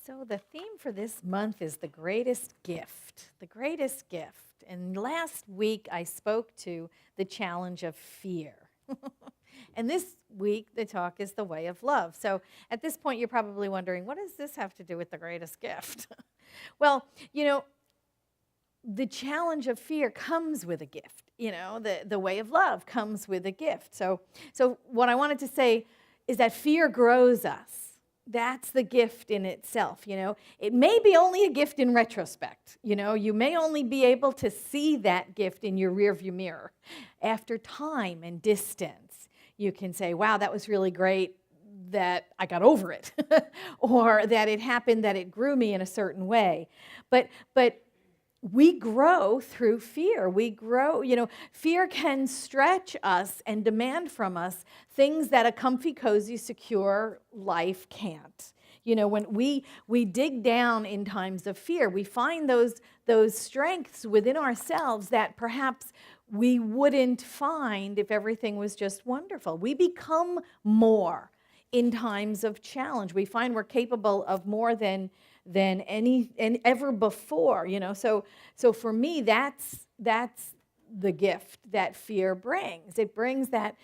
So the theme for this month is the greatest gift, the greatest gift. And last week I spoke to the challenge of fear. And this week the talk is the way of love. So at this point you're probably wondering, what does this have to do with the greatest gift? Well, the challenge of fear comes with a gift. The way of love comes with a gift. So what I wanted to say is that fear grows us. That's the gift in itself, It may be only a gift in retrospect, You may only be able to see that gift in your rearview mirror. After time and distance, you can say, wow, that was really great that I got over it, or that it happened, that it grew me in a certain way. But we grow through fear. We grow, fear can stretch us and demand from us things that a comfy, cozy, secure life can't. When we dig down in times of fear, we find those strengths within ourselves that perhaps we wouldn't find if everything was just wonderful. We become more in times of challenge. We find we're capable of more than ever before, So for me, that's the gift that fear brings. It brings that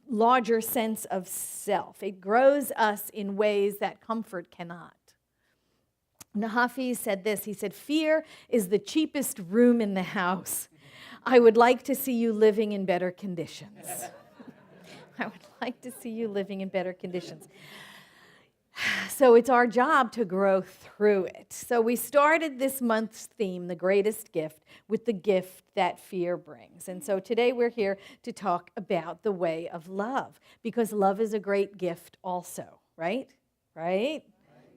larger sense of self. It grows us in ways that comfort cannot. Nahafi said this. He said, "Fear is the cheapest room in the house. I would like to see you living in better conditions." I would like to see you living in better conditions. So it's our job to grow through it. So we started this month's theme, the greatest gift, with the gift that fear brings. And so today we're here to talk about the way of love, because love is a great gift also, right? Right?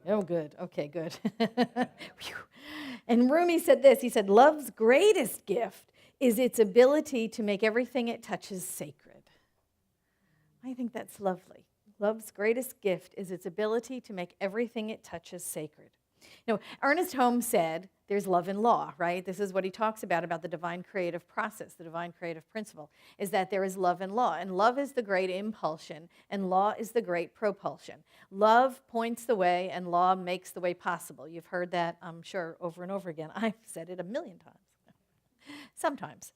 Oh, good. Okay, good. And Rumi said this. He said, love's greatest gift is its ability to make everything it touches sacred. I think that's lovely. Love's greatest gift is its ability to make everything it touches sacred. Ernest Holmes said, there's love in law, right? This is what he talks about the divine creative process, the divine creative principle, is that there is love in law. And love is the great impulsion, and law is the great propulsion. Love points the way, and law makes the way possible. You've heard that, I'm sure, over and over again. I've said it a million times. Sometimes.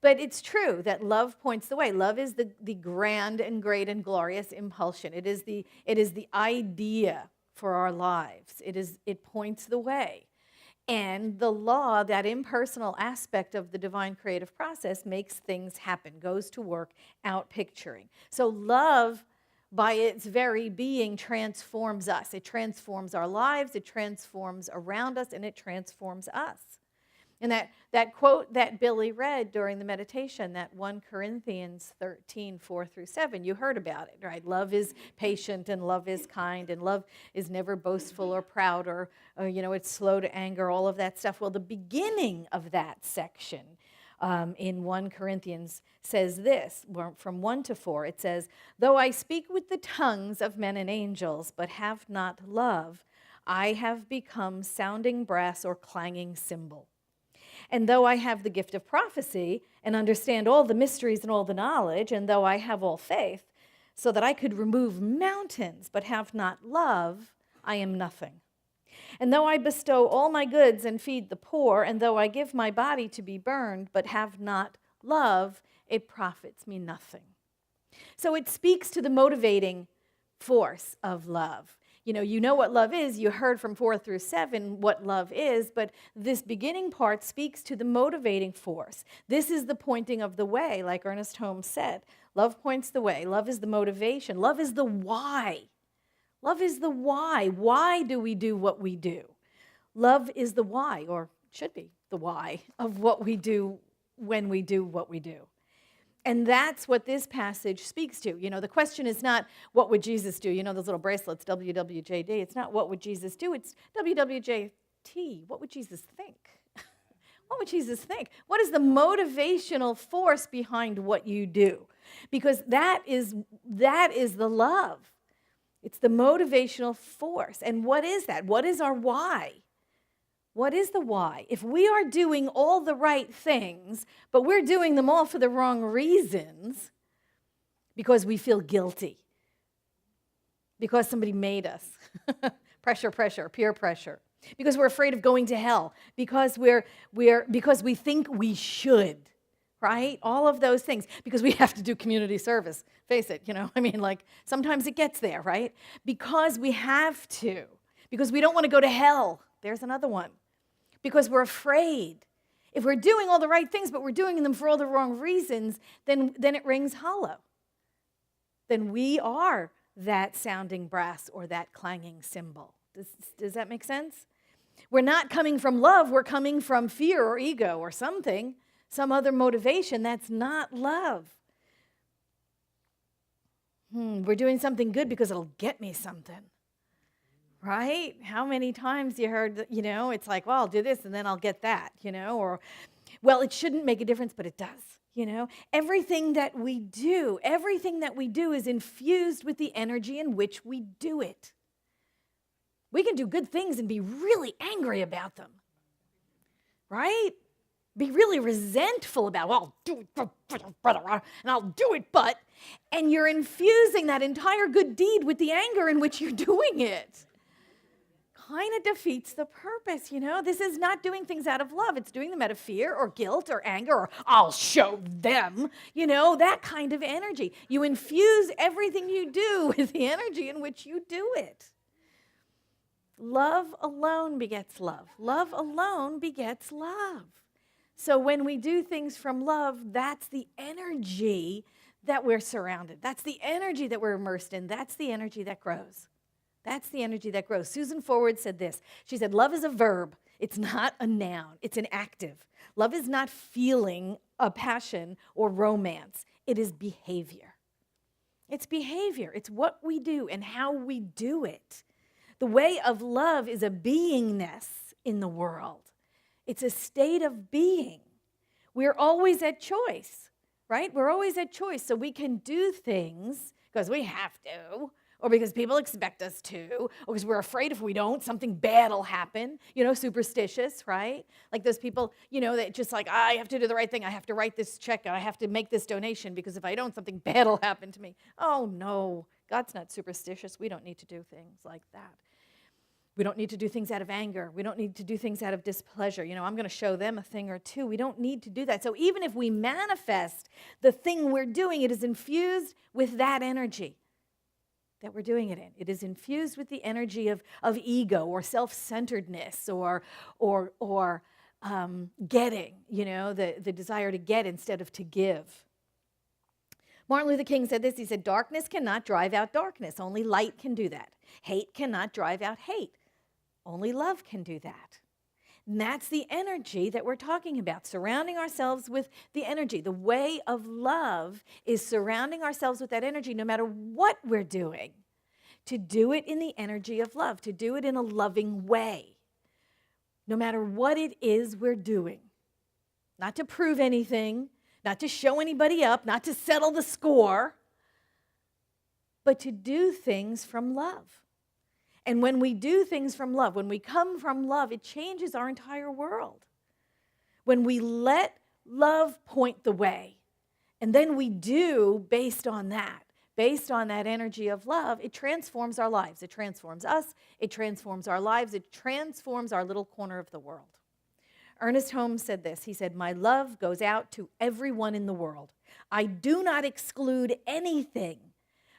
But it's true that love points the way. Love is the grand and great and glorious impulsion. It is the idea for our lives. It points the way. And the law, that impersonal aspect of the divine creative process, makes things happen, goes to work out picturing. So love, by its very being, transforms us. It transforms our lives, it transforms around us, and it transforms us. And that quote that Billy read during the meditation, that 1 Corinthians 13, 4-7, you heard about it, right? Love is patient, and love is kind, and love is never boastful or proud, or it's slow to anger, all of that stuff. Well, the beginning of that section in 1 Corinthians says this, from 1-4, it says, "Though I speak with the tongues of men and angels, but have not love, I have become sounding brass or clanging cymbal. And though I have the gift of prophecy and understand all the mysteries and all the knowledge, and though I have all faith, so that I could remove mountains but have not love, I am nothing. And though I bestow all my goods and feed the poor, and though I give my body to be burned but have not love, it profits me nothing." So it speaks to the motivating force of love. You know what love is. You heard from 4-7 what love is, but this beginning part speaks to the motivating force. This is the pointing of the way, like Ernest Holmes said. Love points the way. Love is the motivation. Love is the why. Love is the why. Why do we do what we do? Love is the why, or should be the why, of what we do when we do what we do. And that's what this passage speaks to. The question is not, what would Jesus do? Those little bracelets, WWJD. It's not what would Jesus do. It's WWJT. What would Jesus think? What would Jesus think? What is the motivational force behind what you do? Because that is the love. It's the motivational force. And what is that? What is our why? What is the why? If we are doing all the right things, but we're doing them all for the wrong reasons, because we feel guilty, because somebody made us, pressure, peer pressure. Because we're afraid of going to hell. Because because we think we should. Right? All of those things. Because we have to do community service. Face it, sometimes it gets there, right? Because we have to. Because we don't want to go to hell. There's another one. Because we're afraid. If we're doing all the right things, but we're doing them for all the wrong reasons, then it rings hollow. Then we are that sounding brass or that clanging cymbal. Does that make sense? We're not coming from love. We're coming from fear or ego or something. Some other motivation that's not love. We're doing something good because it'll get me something, right? How many times you heard, it's like, well, I'll do this and then I'll get that, or, well, it shouldn't make a difference, but it does, Everything that we do is infused with the energy in which we do it. We can do good things and be really angry about them, right? Be really resentful about, well, I'll do it, and I'll do it, and you're infusing that entire good deed with the anger in which you're doing it. Kind of defeats the purpose, This is not doing things out of love. It's doing them out of fear or guilt or anger or I'll show them, that kind of energy. You infuse everything you do with the energy in which you do it. Love alone begets love. Love alone begets love. So when we do things from love, that's the energy that we're surrounded. That's the energy that we're immersed in. That's the energy that grows. That's the energy that grows. Susan Forward said this. She said, love is a verb. It's not a noun. It's an active. Love is not feeling a passion or romance. It is behavior. It's behavior. It's what we do and how we do it. The way of love is a beingness in the world. It's a state of being. We're always at choice, right? We're always at choice. So we can do things because we have to, or because people expect us to, or because we're afraid if we don't, something bad will happen, superstitious, right? Like those people, that just like, I have to do the right thing. I have to write this check. I have to make this donation because if I don't, something bad will happen to me. Oh, no, God's not superstitious. We don't need to do things like that. We don't need to do things out of anger. We don't need to do things out of displeasure. I'm going to show them a thing or two. We don't need to do that. So even if we manifest the thing we're doing, it is infused with that energy that we're doing it in. It is infused with the energy of ego or self-centeredness or getting, the desire to get instead of to give. Martin Luther King said this. He said, darkness cannot drive out darkness. Only light can do that. Hate cannot drive out hate. Only love can do that. And that's the energy that we're talking about, surrounding ourselves with the energy. The way of love is surrounding ourselves with that energy no matter what we're doing, to do it in the energy of love, to do it in a loving way, no matter what it is we're doing. Not to prove anything, not to show anybody up, not to settle the score, but to do things from love. And when we do things from love, when we come from love, it changes our entire world. When we let love point the way, and then we do based on that energy of love, it transforms our lives. It transforms us. It transforms our lives. It transforms our little corner of the world. Ernest Holmes said this. He said, my love goes out to everyone in the world. I do not exclude anything,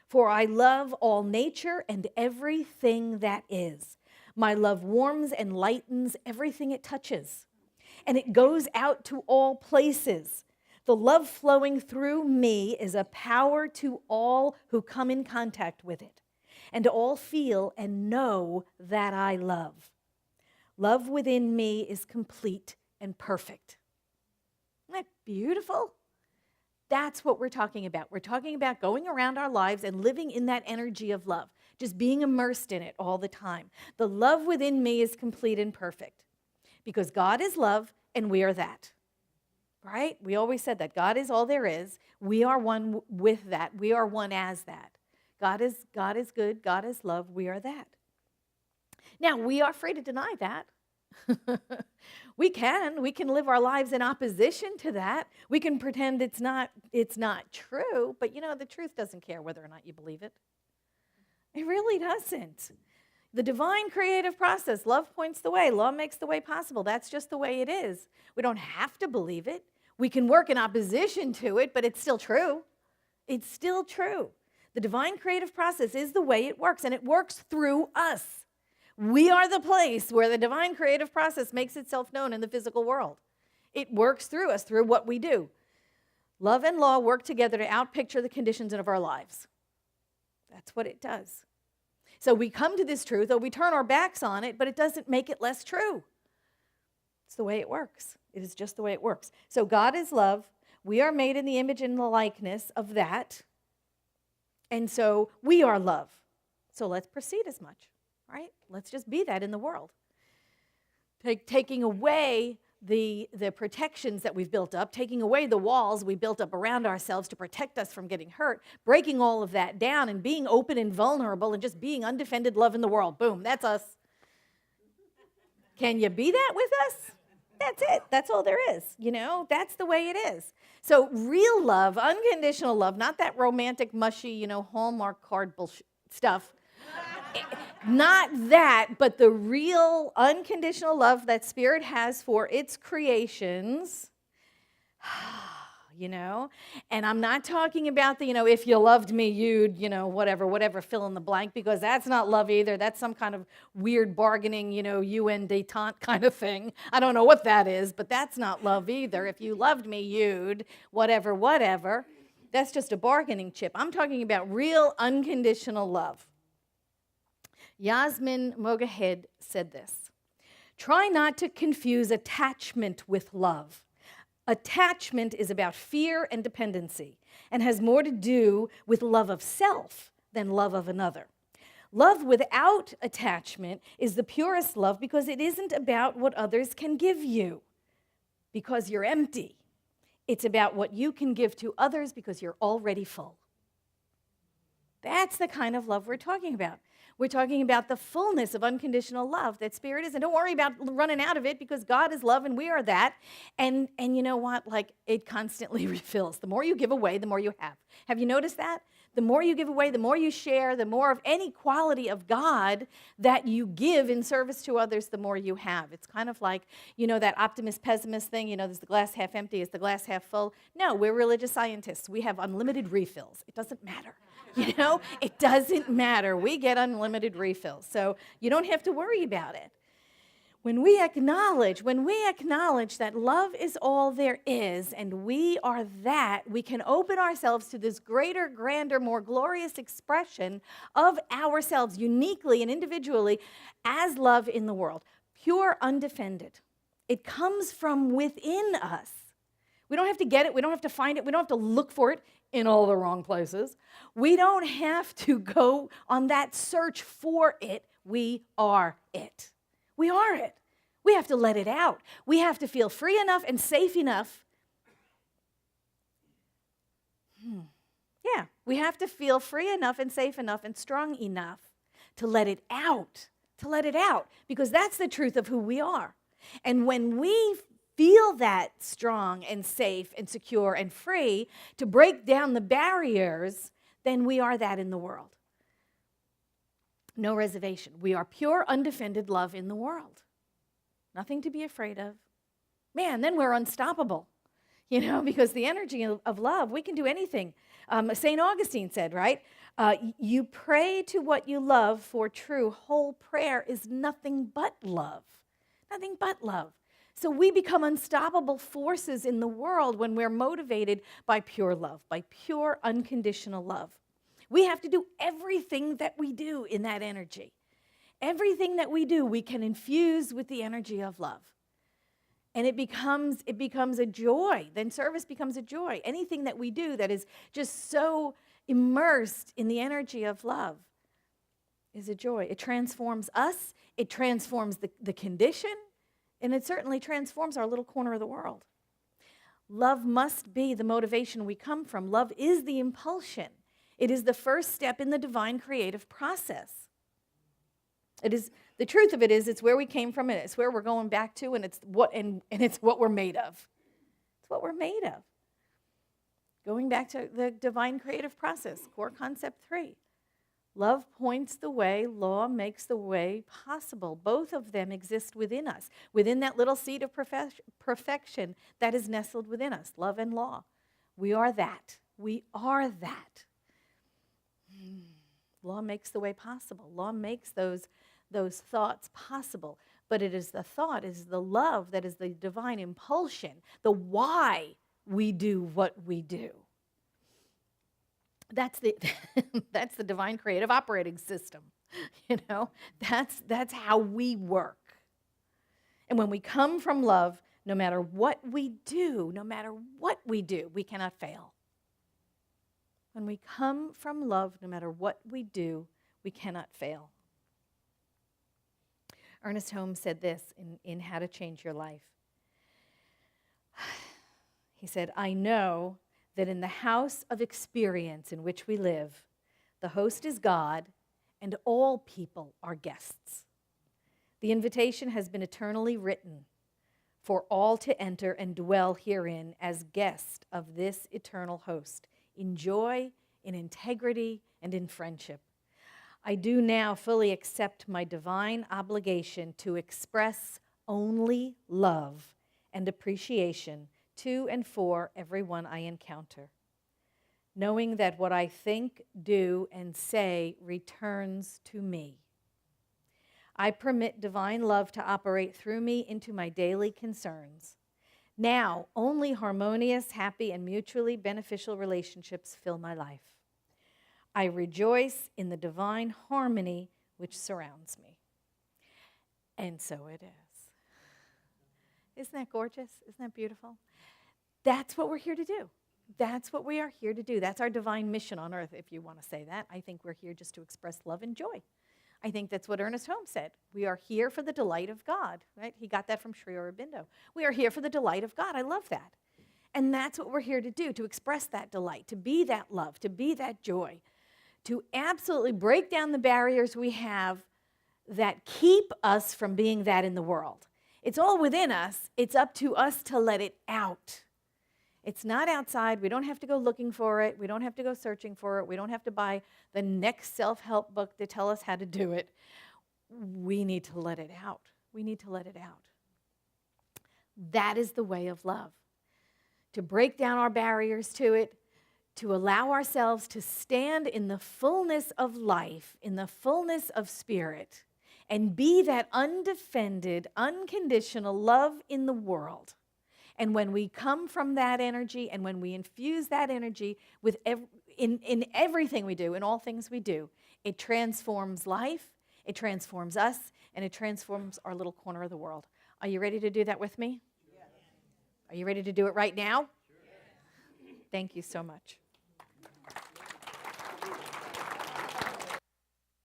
for I love all nature and everything that is. My love warms and lightens everything it touches, and it goes out to all places. The love flowing through me is a power to all who come in contact with it, and all feel and know that I love. Love within me is complete and perfect. Isn't that beautiful? That's what we're talking about. We're talking about going around our lives and living in that energy of love, just being immersed in it all the time. The love within me is complete and perfect because God is love and we are that, right? We always said that. God is all there is. We are one with that. We are one as that. God is good. God is love. We are that. Now, we are free to deny that. We can live our lives in opposition to that. We can pretend it's not true, but the truth doesn't care whether or not you believe it. It really doesn't. The divine creative process. Love points the way. Love makes the way possible. That's just the way it is. We don't have to believe it. We can work in opposition to it, but it's still true. It's still true. The divine creative process is the way it works, and it works through us. We are the place where the divine creative process makes itself known in the physical world. It works through us, through what we do. Love and law work together to outpicture the conditions of our lives. That's what it does. So we come to this truth, or we turn our backs on it, but it doesn't make it less true. It's the way it works. It is just the way it works. So God is love. We are made in the image and the likeness of that. And so we are love. So let's proceed as much, right? Let's just be that in the world. Taking away the protections that we've built up, taking away the walls we built up around ourselves to protect us from getting hurt, breaking all of that down and being open and vulnerable and just being undefended love in the world. Boom, that's us. Can you be that with us? That's it. That's all there is. That's the way it is. So real love, unconditional love, not that romantic, mushy, Hallmark card bullshit stuff. Not that, but the real unconditional love that Spirit has for its creations, And I'm not talking about the, if you loved me, you'd, whatever, fill in the blank, because that's not love either. That's some kind of weird bargaining, UN detente kind of thing. I don't know what that is, but that's not love either. If you loved me, you'd, whatever. That's just a bargaining chip. I'm talking about real unconditional love. Yasmin Mogahed said this: try not to confuse attachment with love. Attachment is about fear and dependency and has more to do with love of self than love of another. Love without attachment is the purest love because it isn't about what others can give you because you're empty. It's about what you can give to others because you're already full. That's the kind of love we're talking about. We're talking about the fullness of unconditional love that Spirit is. And don't worry about running out of it because God is love and we are that. And you know what? It constantly refills. The more you give away, the more you have. Have you noticed that? The more you give away, the more you share, the more of any quality of God that you give in service to others, the more you have. It's kind of like, that optimist-pessimist thing, is the glass half empty, is the glass half full? No, we're religious scientists. We have unlimited refills. It doesn't matter. It doesn't matter. We get unlimited refills. So you don't have to worry about it. When we acknowledge that love is all there is and we are that, we can open ourselves to this greater, grander, more glorious expression of ourselves uniquely and individually as love in the world. Pure, undefended. It comes from within us. We don't have to get it. We don't have to find it. We don't have to look for it in all the wrong places. We don't have to go on that search for it. We are it. We are it. We have to let it out. We have to feel free enough and safe enough. Yeah, we have to feel free enough and safe enough and strong enough to let it out, because that's the truth of who we are. And when we feel that strong and safe and secure and free to break down the barriers, then we are that in the world. No reservation. We are pure, undefended love in the world. Nothing to be afraid of. Man, then we're unstoppable, because the energy of love, we can do anything. St. Augustine said, right? You pray to what you love, for true whole prayer is nothing but love. Nothing but love. So we become unstoppable forces in the world when we're motivated by pure love, by pure unconditional love. We have to do everything that we do in that energy. Everything that we do, we can infuse with the energy of love. And it becomes a joy. Then service becomes a joy. Anything that we do that is just so immersed in the energy of love is a joy. It transforms us. It transforms the condition. And it certainly transforms our little corner of the world. Love must be the motivation we come from. Love is the impulsion. It is the first step in the divine creative process. It is the truth of it is it's where we came from and it's where we're going back to, and it's what we're made of. It's what we're made of. Going back to the divine creative process, core concept 3. Love points the way, law makes the way possible. Both of them exist within us, within that little seed of perfection that is nestled within us, love and law. We are that. We are that. Law makes the way possible. Law makes those thoughts possible. But it is the thought, it is the love that is the divine impulsion, the why we do what we do. That's the that's the divine creative operating system. That's how we work. And when we come from love, no matter what we do, we cannot fail. When we come from love, no matter what we do, we cannot fail. Ernest Holmes said this in How to Change Your Life. He said, I know that in the house of experience in which we live, the host is God and all people are guests. The invitation has been eternally written for all to enter and dwell herein as guests of this eternal host, in joy, in integrity, and in friendship. I do now fully accept my divine obligation to express only love and appreciation to and for everyone I encounter, knowing that what I think, do, and say returns to me. I permit divine love to operate through me into my daily concerns. Now, only harmonious, happy, and mutually beneficial relationships fill my life. I rejoice in the divine harmony which surrounds me. And so it is. Isn't that gorgeous? Isn't that beautiful? That's what we're here to do. That's what we are here to do. That's our divine mission on earth, if you want to say that. I think we're here just to express love and joy. I think that's what Ernest Holmes said. We are here for the delight of God, right? He got that from Sri Aurobindo. We are here for the delight of God. I love that. And that's what we're here to do, to express that delight, to be that love, to be that joy, to absolutely break down the barriers we have that keep us from being that in the world. It's all within us. It's up to us to let it out. It's not outside. We don't have to go looking for it. We don't have to go searching for it. We don't have to buy the next self-help book to tell us how to do it. We need to let it out. We need to let it out. That is the way of love. To break down our barriers to it, to allow ourselves to stand in the fullness of life, in the fullness of spirit, and be that undefended, unconditional love in the world. And when we come from that energy and when we infuse that energy with in everything we do, in all things we do, it transforms life, it transforms us, and it transforms our little corner of the world. Are you ready to do that with me? Yes. Are you ready to do it right now? Yes. Thank you so much.